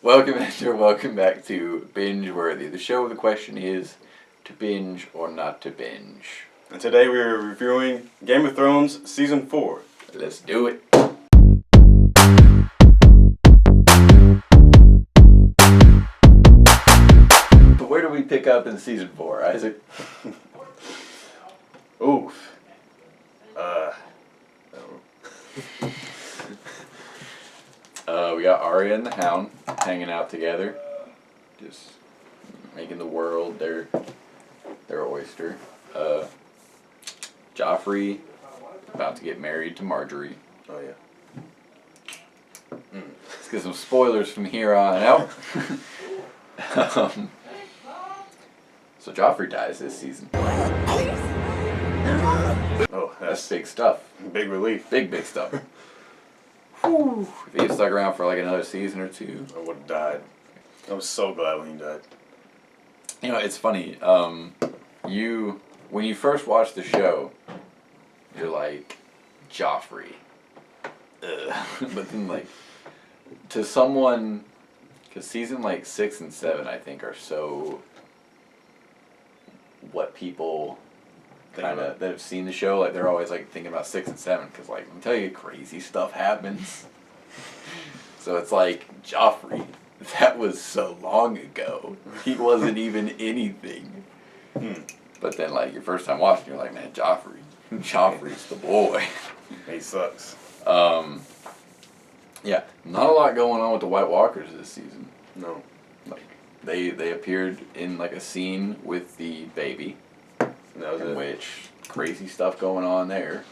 Welcome back to Binge Worthy, the show where the question is to binge or not to binge. And today we're reviewing Game of Thrones Season 4. Let's do it. So where do we pick up in Season 4, Isaac? Oof. We got Arya and the Hound hanging out together, just making the world their oyster. Joffrey about to get married to Marjorie. Oh yeah. Let's get some spoilers from here on out. So Joffrey dies this season. Oh, That's big stuff. big relief. Big stuff. Whew. If he had stuck around for like another season or two, I would have died. I was so glad when he died. You know, it's funny. When you first watch the show, you're like, Joffrey. Ugh. But then, like, to someone, because season like 6 and 7, I think, are so what people kind of that have seen the show, like they're always like thinking about 6 and 7, because like let me tell you, crazy stuff happens. So it's like Joffrey. That was so long ago. He wasn't even anything. But then, like, your first time watching, you're like, man, Joffrey's the boy. He sucks. Yeah, not a lot going on with the White Walkers this season. No. Like, they appeared in like a scene with the baby, That was in it. which crazy stuff going on there.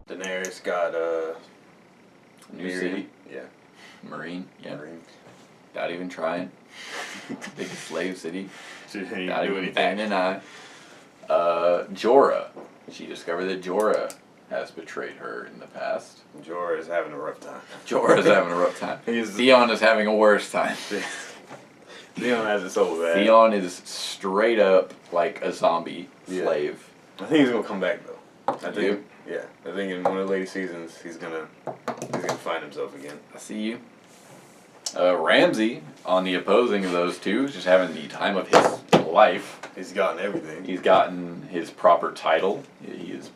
Daenerys got New city, Yeah. Marine, yeah, Marine. not even trying. Biggest slave city. She didn't Not do even anything. batting an eye. Jorah. She discovered that Jorah has betrayed her in the past. Jorah is having a rough time. Jorah's having a rough time. He's- Theon is having a worse time. Theon has it so bad. Theon is straight up like a zombie slave. I think he's gonna come back though. I think. You? Yeah. I think in one of the later seasons he's gonna find himself again. I see you. Ramsay, on the opposing of those two, is just having the time of his life. He's gotten everything. He's gotten his proper title. He has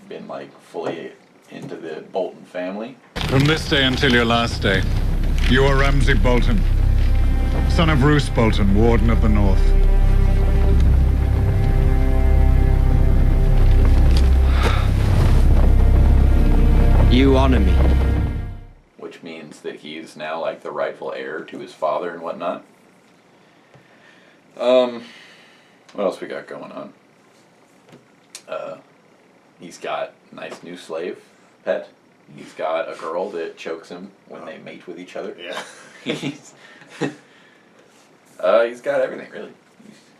been like fully into the Bolton family. From this day until your last day, you are Ramsay Bolton, son of Roose Bolton, Warden of the North. You honor me. Which means that he's now like the rightful heir to his father and whatnot. What else we got going on? He's got a nice new slave pet. He's got a girl that chokes him when they mate with each other. Yeah. he's got everything really.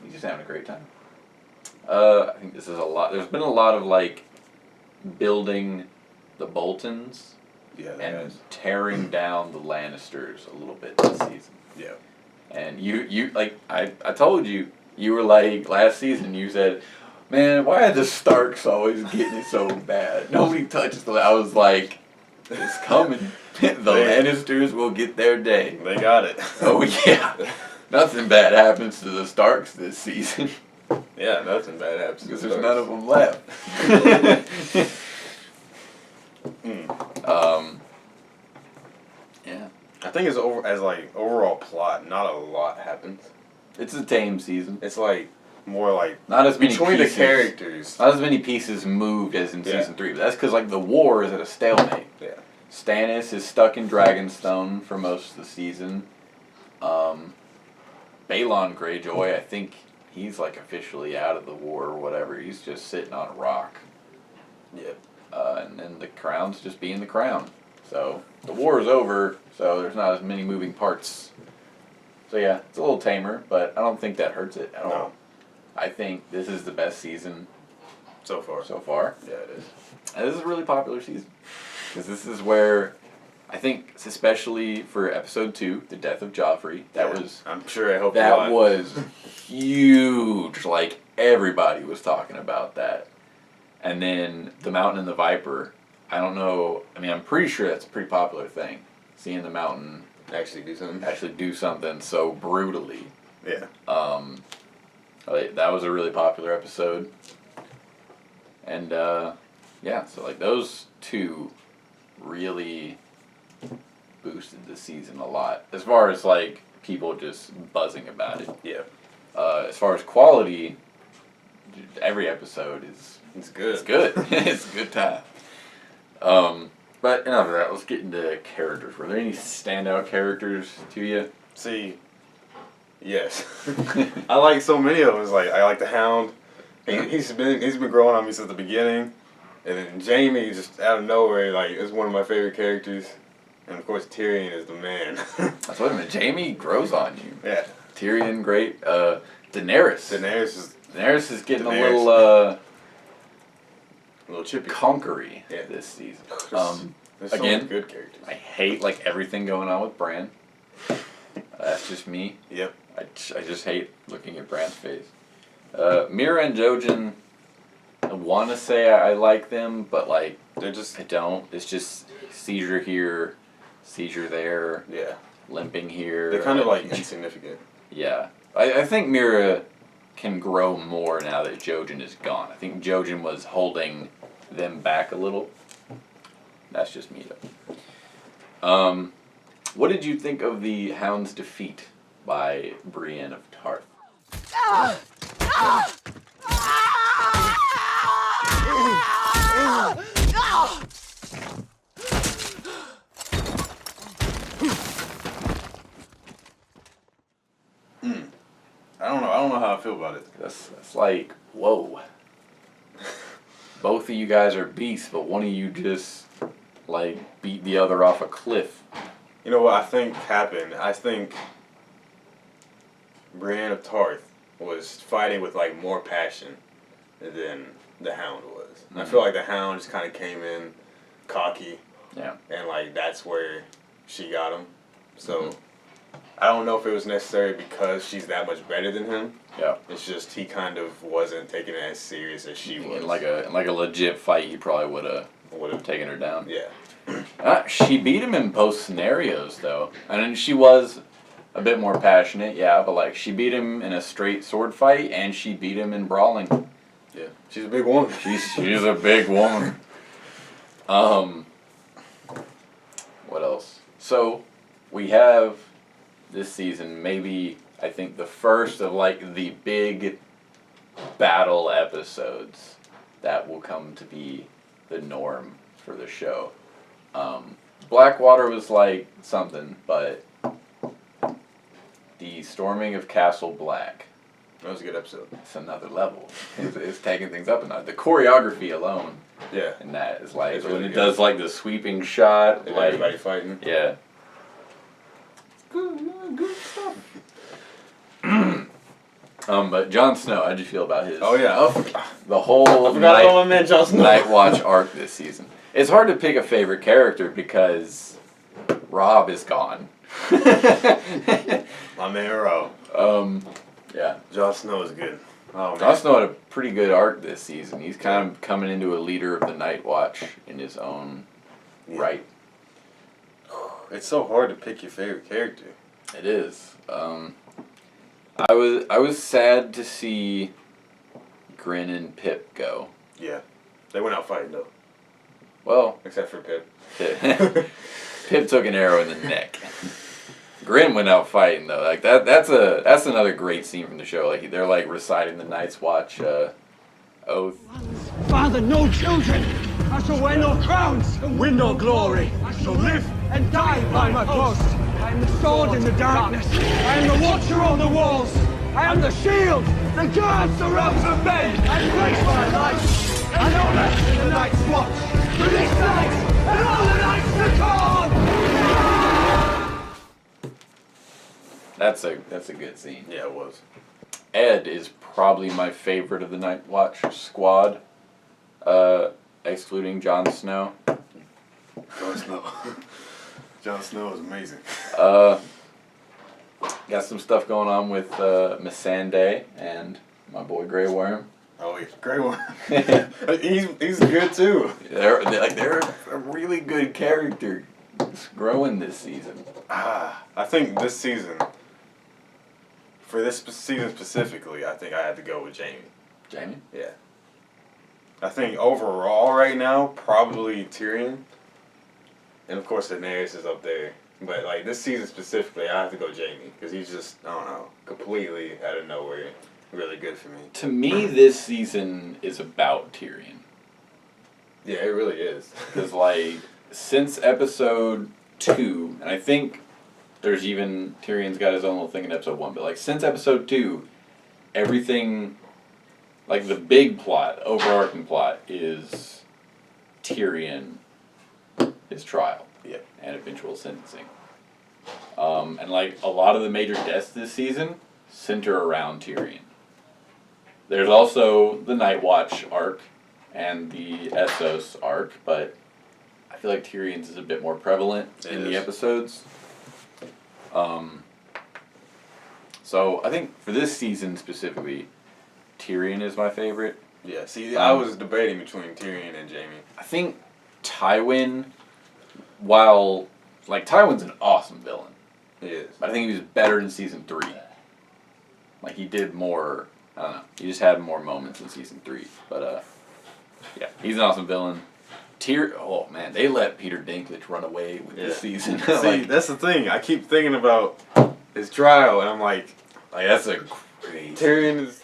He's just having a great time. I think this is a lot. There's been a lot of like building the Boltons. Yeah. And tearing down the Lannisters a little bit this season. Yeah. And you like I told you were like last season you said, man, why are the Starks always getting it so bad? Nobody touches the. I was like, it's coming. The Lannisters will get their day. They got it. Oh yeah, nothing bad happens to the Starks this season Yeah, nothing bad happens. because there's none of them left. Yeah. I think as overall plot, not a lot happens. It's a tame season. It's like more like Not as many between pieces. the characters. Not as many pieces moved as in Yeah. season 3, but that's because like the war is at a stalemate. Yeah. Stannis is stuck in Dragonstone for most of the season. Balon Greyjoy, I think he's like officially out of the war or whatever. He's just sitting on a rock. Yeah. And then the crown's just being the crown. So the war is over, so there's not as many moving parts. So yeah, it's a little tamer, but I don't think that hurts it at all. I think this is the best season So far. so far. Yeah, it is. And this is a really popular season. Because this is where, I think, especially for episode 2, the death of Joffrey, I'm sure I hope that was huge. Like, everybody was talking about that. And then The Mountain and the Viper, I don't know. I mean, I'm pretty sure that's a pretty popular thing. Seeing the Mountain Actually do something. so brutally. Yeah. That was a really popular episode. And yeah, so like those two really boosted the season a lot as far as like people just buzzing about it. Yeah. As far as quality, every episode is It's good. it's good. It's a good time. But enough of that. Let's get into characters. Were there any standout characters to you? See, yes. I like so many of them. It's like I like the Hound. He's been growing on me since the beginning. And then Jamie, just out of nowhere, like is one of my favorite characters. And of course Tyrion is the man. That's what I mean. Jamie grows on you. Yeah. Tyrion, great. Daenerys. Daenerys is getting a little chippy, conquery yeah. this season. There's so again, many good characters. I hate like everything going on with Bran. That's just me. Yep. I just hate looking at Bran's face. Mira and Jojen, I want to say I like them, but like They're just I don't. It's just seizure here, seizure there, yeah. limping here. They're kind of like insignificant. Yeah. I think Mira can grow more now that Jojen is gone. I think Jojen was holding them back a little. That's just me though. What did you think of the Hound's defeat by Brienne of Tarth? I don't know how I feel about it. That's like, whoa. Both of you guys are beasts, but one of you just like beat the other off a cliff. You know what I think happened? I think Brienne of Tarth was fighting with like more passion than the Hound was. Mm-hmm. I feel like the Hound just kind of came in cocky. Yeah. And like that's where she got him. So I don't know if it was necessary because she's that much better than him. Yeah. It's just he kind of wasn't taking it as serious as she was. In like a legit fight, he probably would have taken her down. Yeah. She beat him in both scenarios though, and she was a bit more passionate. Yeah, but like she beat him in a straight sword fight, and she beat him in brawling. Yeah. She's a big woman. She's a big woman. What else? So we have this season, maybe I think the first of like the big battle episodes that will come to be the norm for the show. Blackwater was like something, but the storming of Castle Black, That was a good episode. it's another level. It's taking things up another. The choreography alone, Yeah. and that is like It's when really it good. does like the sweeping shot, And like everybody fighting. yeah. Good stuff. But Jon Snow, how'd you feel about his? Oh yeah. The whole I forgot about my man Jon Snow. Night Watch arc this season. It's hard to pick a favorite character because Rob is gone. My man Rob. Yeah. Jon Snow is good. Oh man. Jon Snow had a pretty good arc this season. He's kind of coming into a leader of the Night Watch in his own right. It's so hard to pick your favorite character. It is. I was sad to see Grin and Pip go. Yeah. They went out fighting though. Well, Except for Pip. Pip took an arrow in the neck. Grin went out fighting though. Like that's another great scene from the show. Like they're like reciting the Night's Watch oath. Father, no children. I shall wear no crowns and win no glory. I shall live and die by my post. I am the sword in the darkness. I am the watcher on the walls. I am the shield that guards the realms of men. I place my life and honor in the night's watch. For this night and all the nights to come. That's a good scene. Yeah, it was. Ed is probably my favorite of the Night Watch squad, excluding Jon Snow. Jon Snow. Jon Snow is amazing. Got some stuff going on with Missandei and my boy Grey Worm. Oh, he's a great one. he's good too. They're some really good character growing this season. I think this season, for this season specifically, I think I had to go with Jamie. Jamie? Yeah. I think overall right now, probably Tyrion. And of course Daenerys is up there. But like this season specifically, I have to go Jamie. Because he's just, I don't know, completely out of nowhere. Really good for me. To me, this season is about Tyrion. Yeah, it really is. Because, like, since episode 2, and I think there's even, Tyrion's got his own little thing in episode 1, but, like, since episode 2, everything, like, the big plot, overarching plot, is Tyrion, his trial, and eventual sentencing. And, like, a lot of the major deaths this season center around Tyrion. There's also the Night Watch arc and the Essos arc, but I feel like Tyrion's is a bit more prevalent in the episodes. So I think for this season specifically, Tyrion is my favorite. Yeah, see, I was debating between Tyrion and Jamie. I think Tywin, while, like, Tywin's an awesome villain. He is. But I think he was better in season 3. Like, he did more, I don't know, he just had more moments in season 3. But, yeah, he's an awesome villain. Oh, man, they let Peter Dinklage run away with this season. See, like, that's the thing. I keep thinking about his trial, and I'm like that's a crazy... Tyrion is...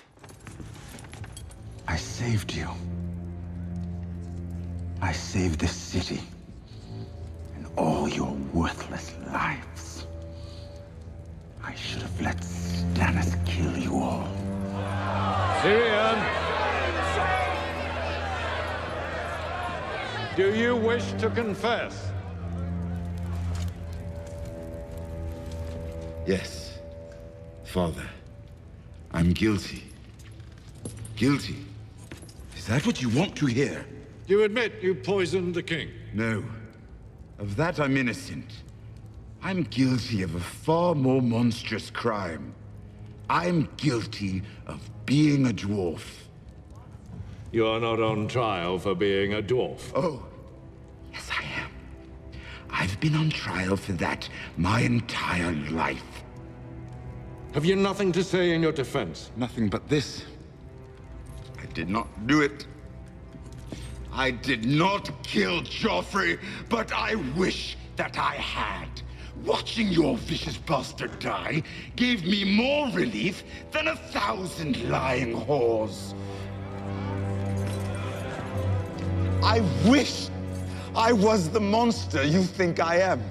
I saved you. I saved this city. And all your worthless lives. I should have let Stannis kill you all. Tyrion! Do you wish to confess? Yes, Father. I'm guilty. Guilty? Is that what you want to hear? You admit you poisoned the king? No. Of that I'm innocent. I'm guilty of a far more monstrous crime. I'm guilty of being a dwarf. You are not on trial for being a dwarf. Oh, yes I am. I've been on trial for that my entire life. Have you nothing to say in your defense? Nothing but this. I did not do it. I did not kill Joffrey, but I wish that I had. Watching your vicious bastard die gave me more relief than 1,000 lying whores. I wish I was the monster you think I am.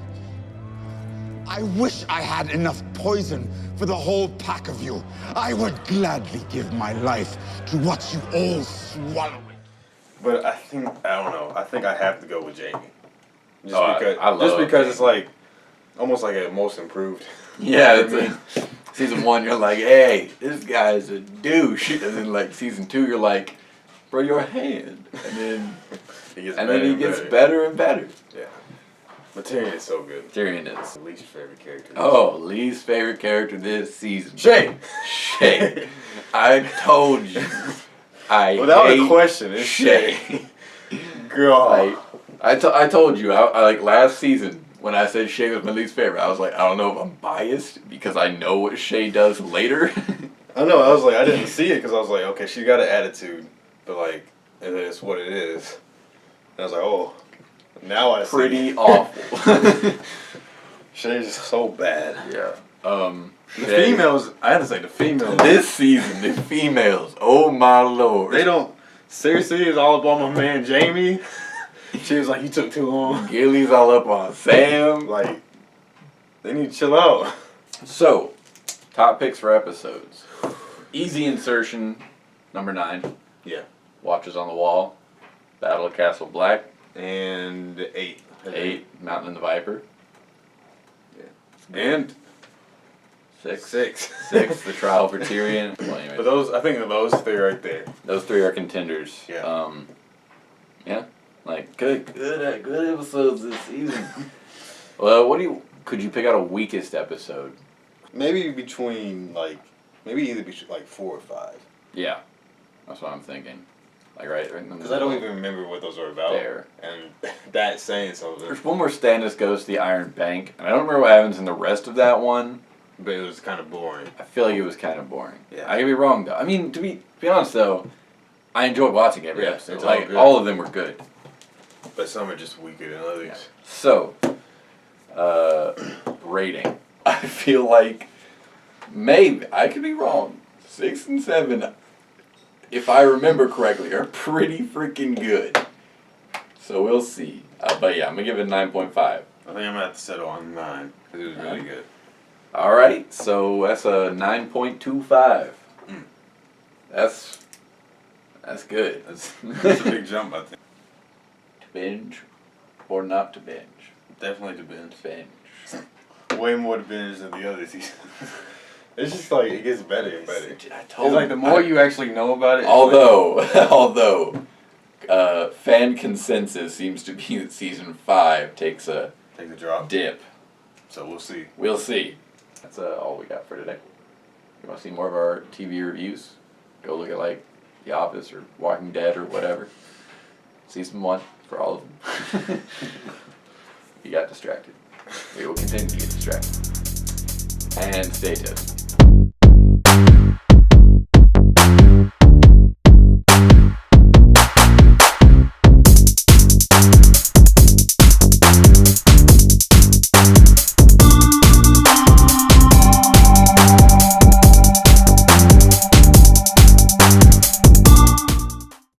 I wish I had enough poison for the whole pack of you. I would gladly give my life to watch you all swallow it. But I think, I don't know, I think I have to go with Jamie. Just I because it's like, almost like a most improved. Yeah, it's season 1, you're like, hey, this guy's a douche. And then, like, season 2, you're like, bro, your hand. And then he gets better and better. Yeah. But Tyrion is so good. Tyrion is. Least favorite character. Oh, least favorite character this season. Shay! Shay. I told you. Without a question, it's Shay. God. I told you, I like last season, when I said Shay was my least favorite, I was like, I don't know if I'm biased because I know what Shay does later. I know, I was like, I didn't see it because I was like, okay, she got an attitude, but like, it's what it is. And I was like, oh, now I see. Pretty awful. Shay's so bad. Yeah. The females, I had to say the females. This season, the females, oh my lord. They don't, seriously, it's all up on my man Jamie. She was like, you took too long. Gilly's all up on Sam. Like, they need to chill out. So, top picks for episodes. Easy insertion, number 9. Yeah. Watchers on the Wall. Battle of Castle Black. And 8. 8, Mountain and the Viper. Yeah. And 6. 6. 6, The Trial for Tyrion. Well, anyways, But those, I think those 3 right there. those 3 are contenders. Yeah. Yeah. Like, good episodes this season. Well, could you pick out a weakest episode? Maybe between, like, maybe either between, like, 4 or 5. Yeah. That's what I'm thinking. like right in the Because I don't even remember what those are about. there. And that's saying something. There's one where Stannis goes to the Iron Bank, and I don't remember what happens in the rest of that one. But it was kind of boring. I feel like it was kind of boring. Yeah. I could be wrong though. I mean, to be honest though, I enjoyed watching every Yeah, episode. it's Like good. all of them were good. But some are just weaker than others. So, rating. I feel like maybe I could be wrong. 6 and 7, if I remember correctly, are pretty freaking good. So we'll see. But yeah, I'm gonna give it a 9.5. I think I'm going to have to settle on 9. Because it was really good. All right, so that's a 9.25. That's good. That's a big jump, I think. To binge or not to binge? Definitely to binge. Binge. Way more to binge than the other seasons. It's just like, it gets better and better. I It's told like the more you actually know about it. it's Although, fan consensus seems to be that season 5 takes a like, take a drop. dip. So we'll see. We'll see. That's all we got for today. You want to see more of our TV reviews? Go look at like The Office or Walking Dead or whatever. Season 1 for all of them. You got distracted. We will continue to get distracted. And stay toasty.